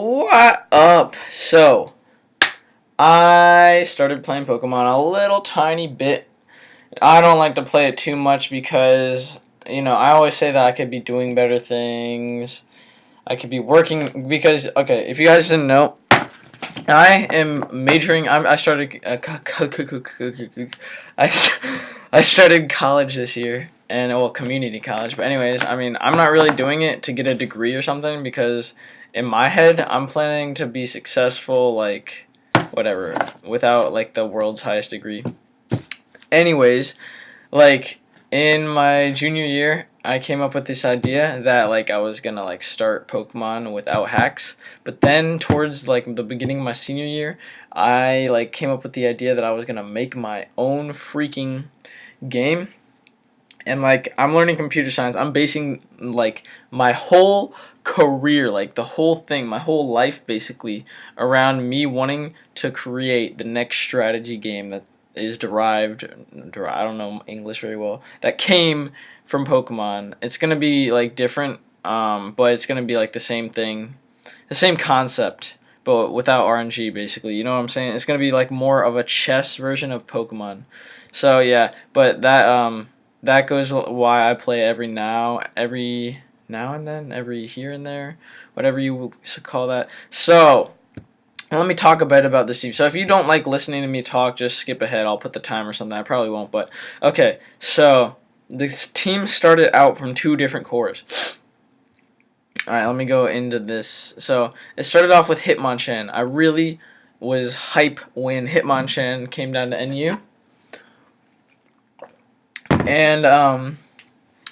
What up? So, I started playing Pokemon a little tiny bit. I don't like to play it too much because, I always say that I could be doing better things. I could be working because, okay, if you guys didn't know, I am majoring. I started. I started college this year, and well, community college. But anyways, I mean, I'm not really doing it to get a degree or something because in my head, I'm planning to be successful, like whatever, without like the world's highest degree. Anyways, like in my junior year, I came up with this idea that like I was gonna like start Pokemon without hacks. But then towards like the beginning of my senior year, I like came up with the idea that I was gonna make my own freaking game. And like I'm learning computer science. I'm basing like my whole career, like the whole thing, my whole life basically around me wanting to create the next strategy game that is derived, I don't know English very well, that came from Pokemon. It's gonna be like different, but it's gonna be like the same thing, the same concept, but without RNG basically. You know what I'm saying? It's gonna be like more of a chess version of Pokemon. So yeah, but that goes why I play every now and then, every here and there, whatever you call that. So let me talk a bit about this team. So if you don't like listening to me talk, just skip ahead. I'll put the time or something. I probably won't, but okay. So this team started out from two different cores. All right, let me go into this. So it started off with Hitmonchan. I really was hype when Hitmonchan came down to NU, and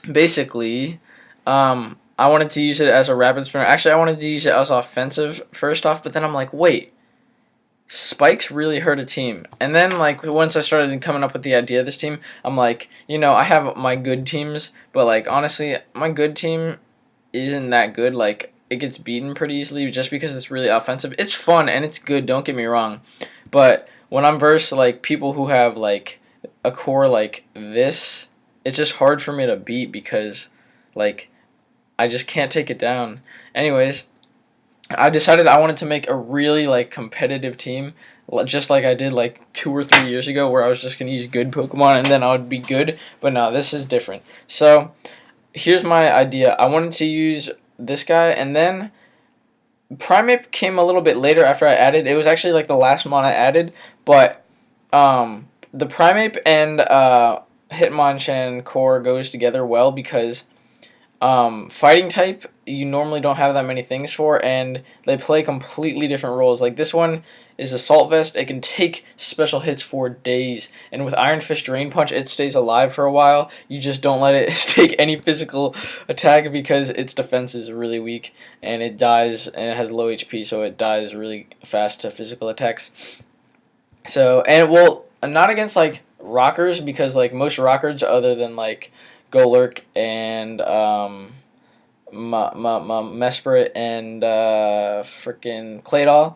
basically, I wanted to use it as a rapid spinner. Actually, I wanted to use it as offensive first off, but then I'm like, wait, spikes really hurt a team. And then like once I started coming up with the idea of this team, I'm like, I have my good teams, but like honestly, my good team isn't that good. Like it gets beaten pretty easily just because it's really offensive. It's fun and it's good, don't get me wrong. But when I'm versus like people who have like a core like this, it's just hard for me to beat because like I just can't take it down. Anyways, I decided I wanted to make a really like competitive team, just like I did like 2 or 3 years ago, where I was just gonna use good Pokemon and then I would be good. But no, this is different. So here's my idea. I wanted to use this guy, and then Primeape came a little bit later after I added. It was actually like the last mon I added, but the Primeape and Hitmonchan core goes together well because fighting type you normally don't have that many things for, and they play completely different roles. Like this one is Assault Vest. It can take special hits for days, and with Iron Fist Drain Punch it stays alive for a while. You just don't let it take any physical attack because its defense is really weak, and it dies, and it has low HP, so it dies really fast to physical attacks. So, and well, not against like rockers, because like most rockers other than like Golurk and Mesprit and freaking Claydol.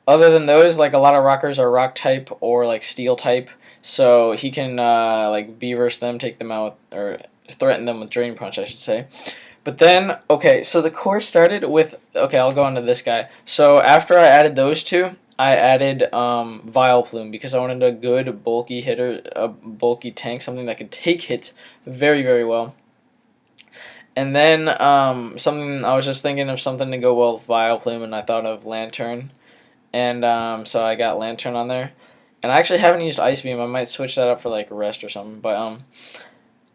Other than those, like a lot of rockers are rock type or like steel type, so he can like Beaverse them, take them out, or threaten them with Drain Punch, I should say. But then, okay, so the core started with, okay, I'll go on to this guy. So after I added those two, I added Vileplume because I wanted a good bulky hitter, a bulky tank, something that could take hits very, very well. And then something, I was just thinking of something to go well with Vileplume, and I thought of Lantern. And so I got Lantern on there. And I actually haven't used Ice Beam. I might switch that up for like Rest or something. But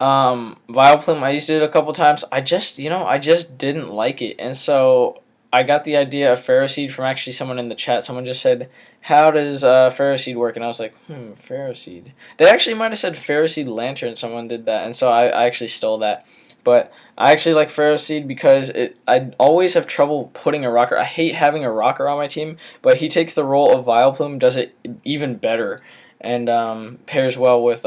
Vileplume, I used it a couple times. I just didn't like it. And so I got the idea of Ferroseed from actually someone in the chat. Someone just said, how does Ferroseed work? And I was like, Ferroseed. They actually might have said Ferroseed Lantern. Someone did that. And so I actually stole that. But I actually like Ferroseed because I always have trouble putting a rocker. I hate having a rocker on my team, but he takes the role of Vileplume, does it even better, and pairs well with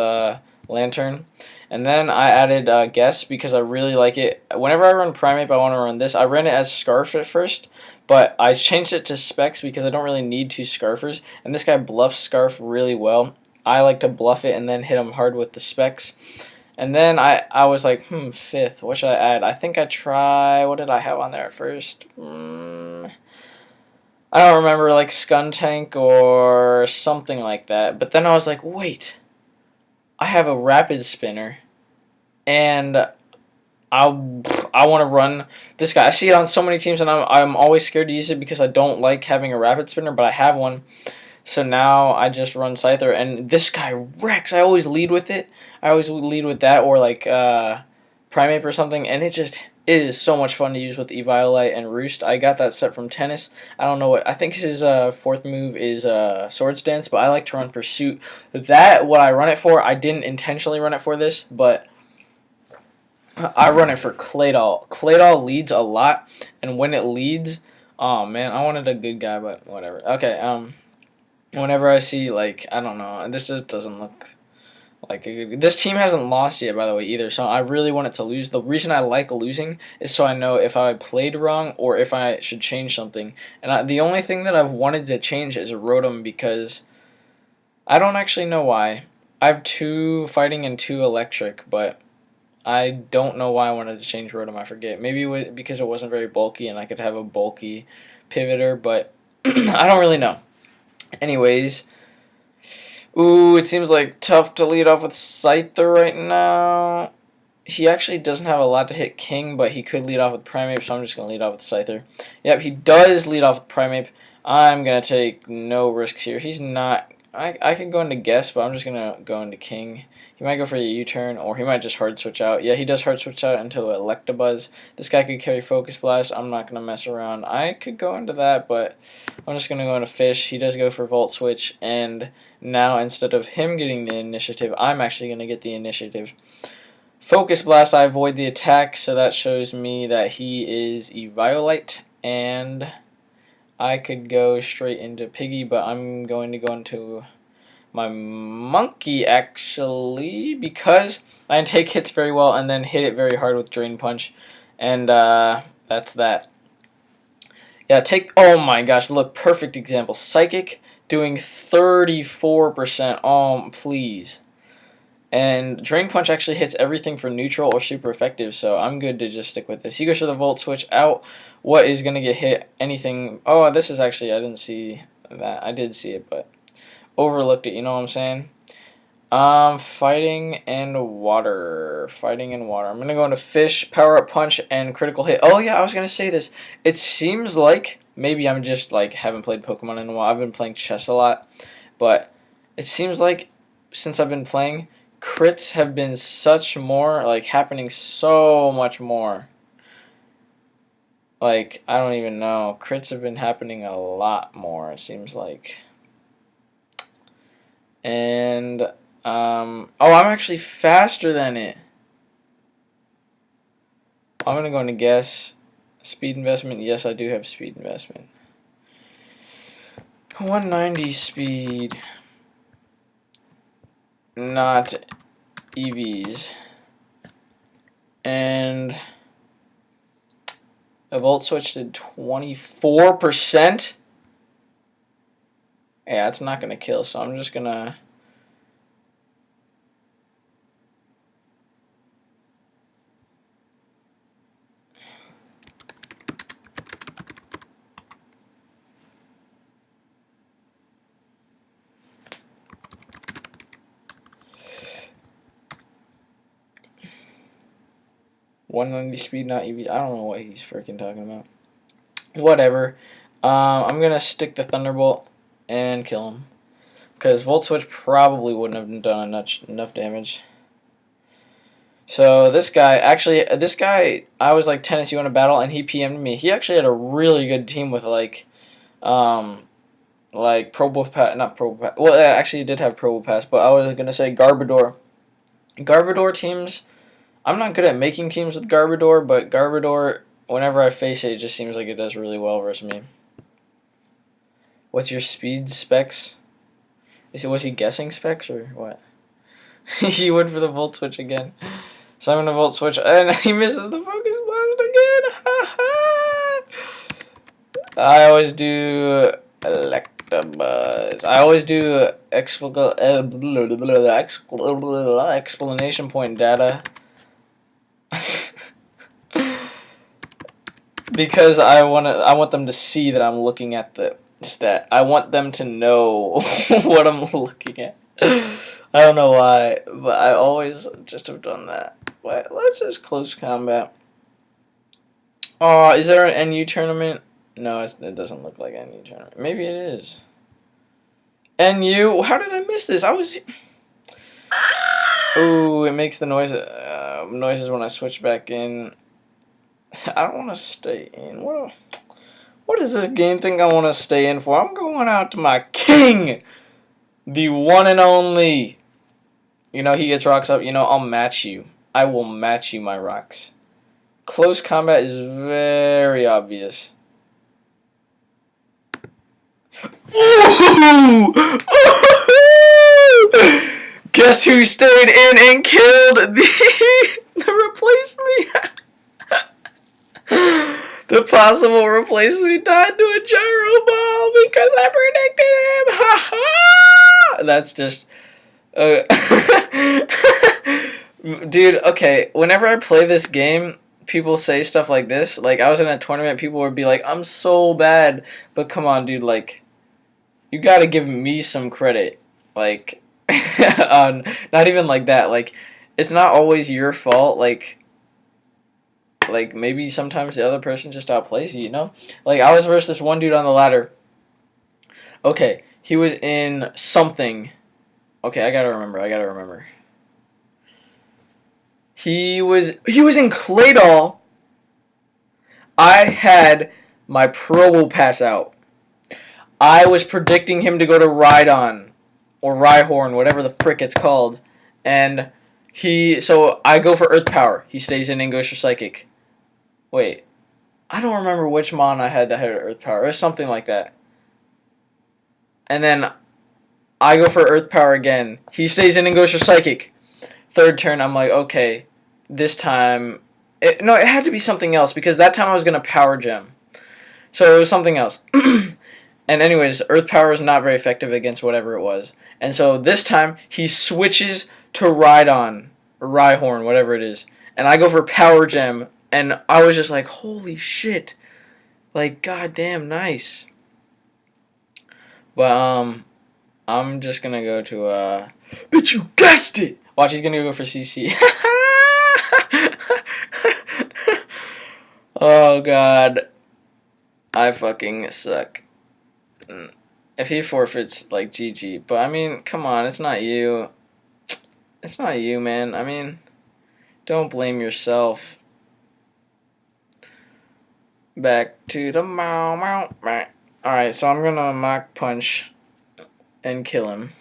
Lantern. And then I added Guess because I really like it. Whenever I run Primeape, I want to run this. I ran it as Scarf at first, but I changed it to Specs because I don't really need two Scarfers, and this guy bluffs Scarf really well. I like to bluff it and then hit him hard with the Specs. And then I was like, fifth, what should I add? I think I try, what did I have on there at first? I don't remember, like Skuntank or something like that. But then I was like, wait, I have a rapid spinner, and I want to run this guy. I see it on so many teams, and I'm always scared to use it because I don't like having a rapid spinner, but I have one. So now I just run Scyther, and this guy wrecks. I always lead with it. I always lead with that or like Primeape or something, and it is so much fun to use with Eviolite and Roost. I got that set from Tennis. I don't know what, I think his fourth move is Swords Dance, but I like to run Pursuit. That, what I run it for, I didn't intentionally run it for this, but I run it for Claydol. Claydol leads a lot, and when it leads, oh man, I wanted a good guy, but whatever. Okay, whenever I see, like, I don't know, this just doesn't look like a good... This team hasn't lost yet, by the way, either, so I really want it to lose. The reason I like losing is so I know if I played wrong or if I should change something. And the only thing that I've wanted to change is Rotom, because I don't actually know why. I have 2 fighting and 2 electric, but I don't know why I wanted to change Rotom. I forget. Maybe it was because it wasn't very bulky and I could have a bulky pivoter, but I don't really know. Anyways, ooh, it seems like tough to lead off with Scyther right now. He actually doesn't have a lot to hit King, but he could lead off with Primeape, so I'm just going to lead off with Scyther. Yep, he does lead off with Primeape. I'm going to take no risks here. He's not... I could go into Guess, but I'm just going to go into King. He might go for the U-turn, or he might just hard switch out. Yeah, he does hard switch out into Electabuzz. This guy could carry Focus Blast. I'm not going to mess around. I could go into that, but I'm just going to go into Fish. He does go for Volt Switch, and now instead of him getting the initiative, I'm actually going to get the initiative. Focus Blast, I avoid the attack, so that shows me that he is Eviolite, and I could go straight into Piggy, but I'm going to go into my Monkey, actually, because I can take hits very well and then hit it very hard with Drain Punch, and that's that. Yeah, oh my gosh, look, perfect example. Psychic doing 34%, please. And Drain Punch actually hits everything for neutral or super effective, so I'm good to just stick with this. He goes for the Volt Switch out. What is going to get hit? Anything? Oh, this is actually, I didn't see that. I did see it, but overlooked it, you know what I'm saying? Fighting and water. Fighting and water. I'm going to go into Fish, Power Up Punch, and Critical Hit. Oh, yeah, I was going to say this. It seems like, maybe I'm just, like, haven't played Pokemon in a while. I've been playing chess a lot, but it seems like since I've been playing, crits have been happening so much more. Like, I don't even know. Crits have been happening a lot more, it seems like. And, oh, I'm actually faster than it. I'm going to go into Guess. Speed investment. Yes, I do have speed investment. 190 speed. Not EVs. And a Volt Switch did 24%. Yeah, it's not going to kill, so I'm just going to... .190 speed, not EV. I don't know what he's freaking talking about. Whatever. I'm going to stick the Thunderbolt and kill him. Because Volt Switch probably wouldn't have done enough damage. So this guy, I was like, Tennis, you want to battle? And he PM'd me. He actually had a really good team with like Probopass, not Probopass. Well, actually he did have Probopass, but I was going to say Garbodor. Garbodor teams, I'm not good at making teams with Garbodor, but Garbodor, whenever I face it, it just seems like it does really well versus me. What's your speed specs? Was he guessing specs or what? He went for the Volt Switch again. So I'm going to Volt Switch, and he misses the Focus Blast again. I always do Electabuzz. I always do explanation point data. because I want them to see that I'm looking at the stat. I want them to know what I'm looking at. I don't know why, but I always just have done that. But let's just close combat. Oh, is there an NU tournament? No, it doesn't look like NU tournament. Maybe it is. NU? How did I miss this? I was... Ooh, it makes the noises when I switch back in. I don't want to stay in. What does this game think I want to stay in for? I'm going out to my king! The one and only. You know, he gets rocks up. You know, I'll match you. I will match you, my rocks. Close combat is very obvious. Ooh! Guess who stayed in and killed the replacement? The possible replacement died to a gyro ball because I predicted him. Ha ha! That's just... Dude, okay, whenever I play this game, people say stuff like this. Like, I was in a tournament, people would be like, I'm so bad. But come on, dude, like, you gotta give me some credit. Like, not even like that. Like, it's not always your fault. Like, maybe sometimes the other person just outplays you, you know? Like, I was versus this one dude on the ladder. Okay, he was in something. Okay, I gotta remember. He was in Claydol. I had my Pro pass out. I was predicting him to go to Rhydon or Rhyhorn, whatever the frick it's called. And so I go for Earth Power. He stays in and goes for Psychic. Wait, I don't remember which mon I had that had Earth Power. It was something like that. And then I go for Earth Power again. He stays in and goes for Psychic. Third turn, I'm like, okay, this time... No, it had to be something else, because that time I was going to Power Gem. So it was something else. And anyways, Earth Power is not very effective against whatever it was. And so this time, he switches to Rhydon, or Rhyhorn, whatever it is. And I go for Power Gem, and I was just like, holy shit. Like, goddamn, nice. But, I'm just gonna go to, Bitch, you guessed it! Watch, he's gonna go for CC. Oh, God. I fucking suck. If he forfeits, like, GG. But, I mean, come on, it's not you. It's not you, man. I mean, don't blame yourself. Back to the Mach Alright, so I'm gonna Mach Punch and kill him.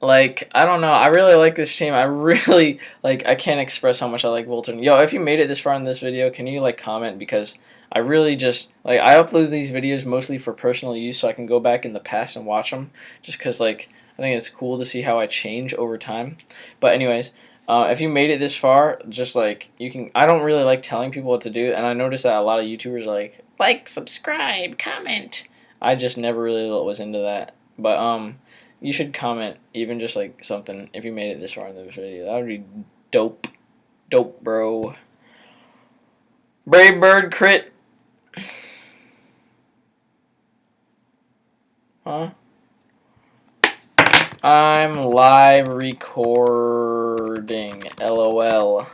Like, I don't know. I really like this team. I really, like, I can't express how much I like Wilton. Yo, if you made it this far in this video, can you, like, comment? Because I really just, like, I upload these videos mostly for personal use so I can go back in the past and watch them. Just because, like, I think it's cool to see how I change over time. But anyways, if you made it this far, just, like, you can, I don't really like telling people what to do. And I noticed that a lot of YouTubers are like, subscribe, comment. I just never really was into that. But, you should comment, even just like something, if you made it this far in this video. That would be dope. Dope, bro. Brave Bird crit. Huh? I'm live recording. LOL.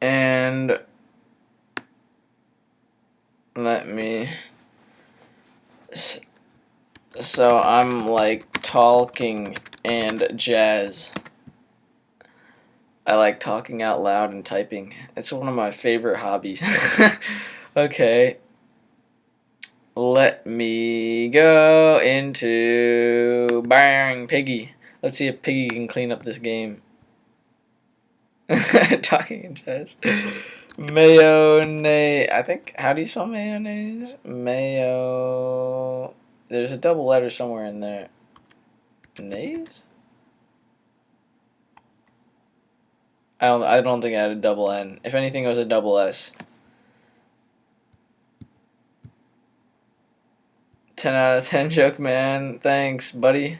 And let me... So I'm like talking and jazz. I like talking out loud and typing. It's one of my favorite hobbies. Okay. Let me go into bang Piggy. Let's see if Piggy can clean up this game. Talking and jazz. Mayonnaise. I think, how do you spell mayonnaise? Mayo. There's a double letter somewhere in there. Nays? I don't think I had a double N. If anything, it was a double S. 10 out of 10 joke, man. Thanks, buddy.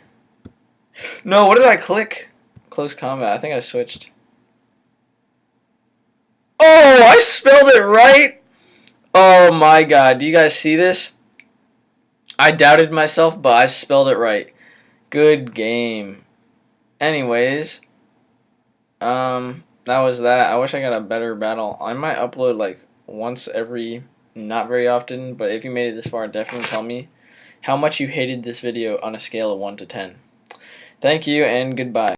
No, what did I click? Close combat. I think I switched. Oh, I spelled it right. Oh my god. Do you guys see this? I doubted myself, but I spelled it right. Good game. Anyways, that was that. I wish I got a better battle. I might upload like once every, not very often, but if you made it this far, definitely tell me how much you hated this video on a scale of 1 to 10. Thank you and goodbye.